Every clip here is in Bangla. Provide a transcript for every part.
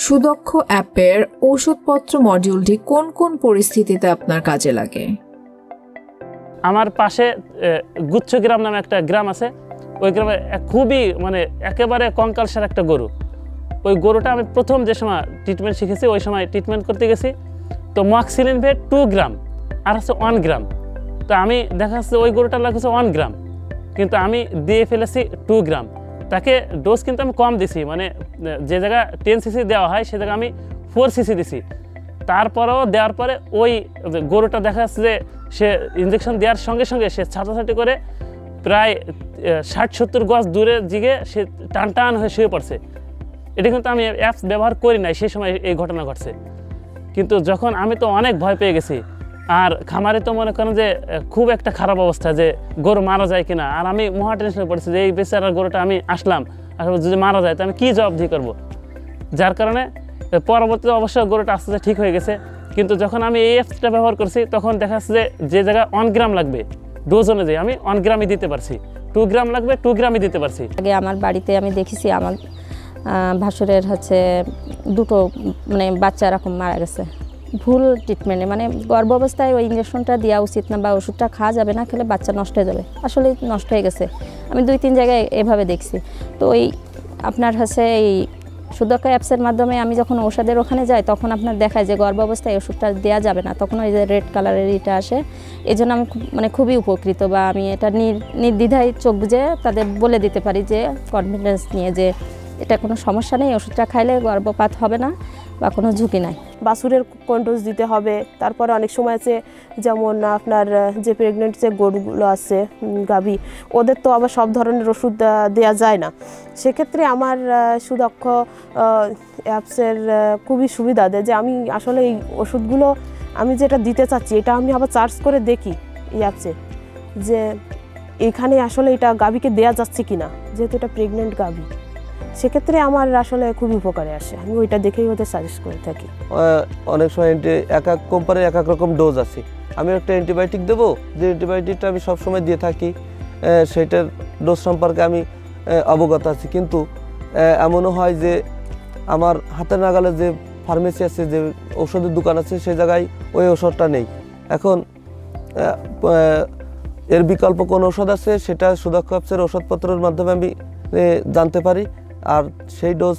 সুদক্ষ অ্যাপের ঔষধপত্র মডিউলটি কোন কোন পরিস্থিতিতে আপনার কাজে লাগে? আমার পাশে গুচ্ছ গ্রাম নামে একটা গ্রাম আছে। ওই গ্রামে খুবই একেবারে কঙ্কালসার একটা গরু। ওই গরুটা আমি প্রথম যে সময় ট্রিটমেন্ট শিখেছি ওই সময় ট্রিটমেন্ট করতে গেছি। তো মক্সিলিন ভেট 2 গ্রাম আর হচ্ছে 1 গ্রাম। তো আমি দেখা যাচ্ছে ওই গরুটা লাগছে 1 গ্রাম, কিন্তু আমি দিয়ে ফেলেছি 2 গ্রাম। তাকে ডোজ কিন্তু আমি কম দিছি, যে জায়গা 10 সিসি দেওয়া হয় সে জায়গায় আমি 4 সিসি দিছি। তারপরেও দেওয়ার পরে ওই গরুটা দেখা যাচ্ছে যে সে ইঞ্জেকশন দেওয়ার সঙ্গে সঙ্গে সে ছাটাছাটি করে প্রায় 60-70 গজ দূরে জিগে সে টান হয়ে শুয়ে পড়ছে। এটা কিন্তু আমি অ্যাপস ব্যবহার করি নাই, সেই সময় এই ঘটনা ঘটছে। কিন্তু যখন আমি তো অনেক ভয় পেয়ে গেছি, আর খামারে তো মনে করেন যে খুব একটা খারাপ অবস্থা যে গরু মারা যায় কিনা, আর আমি মহা টেনশনে পড়েছি যে এই বেচারার গরুটা আমি আসলাম যদি মারা যায় তো আমি কী জবাবদিহি করবো। যার কারণে পরবর্তীতে অবশ্য গরুটা আস্তে আস্তে ঠিক হয়ে গেছে। কিন্তু যখন আমি এই অ্যাপসটা ব্যবহার করছি তখন দেখা যাচ্ছে যে জায়গায় 1 গ্রাম লাগবে ডোজ অনুযায়ী আমি 1 গ্রামই দিতে পারছি, 2 গ্রাম লাগবে 2 গ্রামই দিতে পারছি। আগে আমার বাড়িতে আমি দেখেছি আমার ভাসুরের দুটো বাচ্চা এরকম মারা গেছে ভুল ট্রিটমেন্টে। গর্ভ অবস্থায় ওই ইঞ্জেকশনটা দেওয়া উচিত না, বা ওষুধটা খাওয়া যাবে না, খেলে বাচ্চা নষ্ট হয়ে যাবে। আসলে নষ্ট হয়ে গেছে, আমি 2-3 জায়গায় এভাবে দেখছি। তো ওই আপনার এই সুদক্ষ অ্যাপসের মাধ্যমে আমি যখন ওষুধের ওখানে যাই তখন আপনার দেখায় যে গর্ভ অবস্থায় ওষুধটা দেওয়া যাবে না, তখন ওই যে রেড কালারের এটা আসে। এই জন্য আমি খুবই উপকৃত, বা আমি এটা নির্দ্বিধায় চোখ বুঝে তাদের বলে দিতে পারি যে কনফিডেন্স নিয়ে যে এটা কোনো সমস্যা নেই, ওষুধটা খাইলে গর্ভপাত হবে না বা কোনো ঝুঁকি নাই। বাছুরের কোন ডোজ দিতে হবে, তারপরে অনেক সময় আছে যেমন আপনার যে প্রেগনেন্ট যে গরুগুলো আছে গাভী, ওদের তো আবার সব ধরনের ওষুধ দেওয়া যায় না। সেক্ষেত্রে আমার সুদক্ষ অ্যাপসের খুবই সুবিধা দেয় যে আমি আসলে এই ওষুধগুলো আমি যেটা দিতে চাচ্ছি এটা আমি আবার চার্জ করে দেখি এই অ্যাপসে যে এখানে আসলে এটা গাভীকে দেওয়া যাচ্ছে কি না, যেহেতু এটা প্রেগনেন্ট গাভী। সেক্ষেত্রে আমার আসলে খুবই উপকারে আসে, আমি ওইটা দেখেই ওদের সাজেস্ট করে থাকি। অনেক সময় এক এক কোম্পানির এক এক রকম ডোজ আছে। আমি একটা অ্যান্টিবায়োটিক দেবো, যে অ্যান্টিবায়োটিকটা আমি সবসময় দিয়ে থাকি সেটার ডোজ সম্পর্কে আমি অবগত আছি। কিন্তু এমনও হয় যে আমার হাতের নাগালে যে ফার্মেসি আছে, যে ওষুধের দোকান আছে, সেই জায়গায় ওই ওষুধটা নেই। এখন এর বিকল্প কোন ওষুধ আছে সেটা সুদক্ষ অ্যাপসের ওষুধপত্রের মাধ্যমে আমি জানতে পারি, আর সেই ডোজ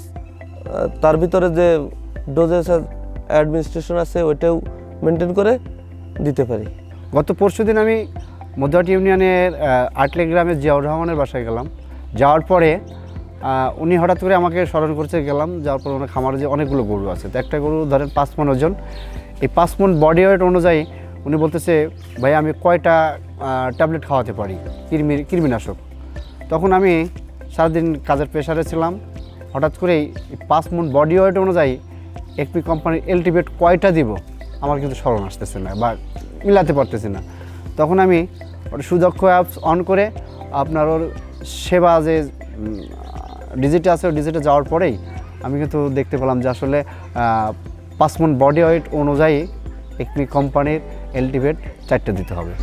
তার ভিতরে যে ডোজেস অ্যাডমিনিস্ট্রেশন আছে ওইটাও মেনটেন করে দিতে পারি। গত পরশুদিন আমি মধ্যহাট ইউনিয়নের আটলে গ্রামের জিয়াউর রহমানের বাসায় গেলাম। যাওয়ার পরে উনি হঠাৎ করে আমাকে স্মরণ করতে গেলাম। যাওয়ার পর ওনার খামারে যে অনেকগুলো গরু আছে, তো একটা গরু ধরেন 5 মণ ওজন। এই 5 মণ বডি ওয়েট অনুযায়ী উনি বলতেছে, ভাই আমি কয়টা ট্যাবলেট খাওয়াতে পারি কৃমিনাশক। তখন আমি সারাদিন কাজের প্রেশারে ছিলাম। হঠাৎ করেই 5 মণ বডি ওয়েট অনুযায়ী একপি কোম্পানির এলটিভেট কয়টা দিব আমার কিন্তু স্মরণ আসতেছে না বা মিলাতে পারতেছি না। তখন আমি সুদক্ষ অ্যাপস অন করে আপনার ওর সেবা যে ডিজিটে আছে ওই ডিজিটে যাওয়ার পরেই আমি কিন্তু দেখতে পেলাম যে আসলে 5 মণ বডি ওয়েট অনুযায়ী একপি কোম্পানির এলটিভেট 4টা দিতে হবে।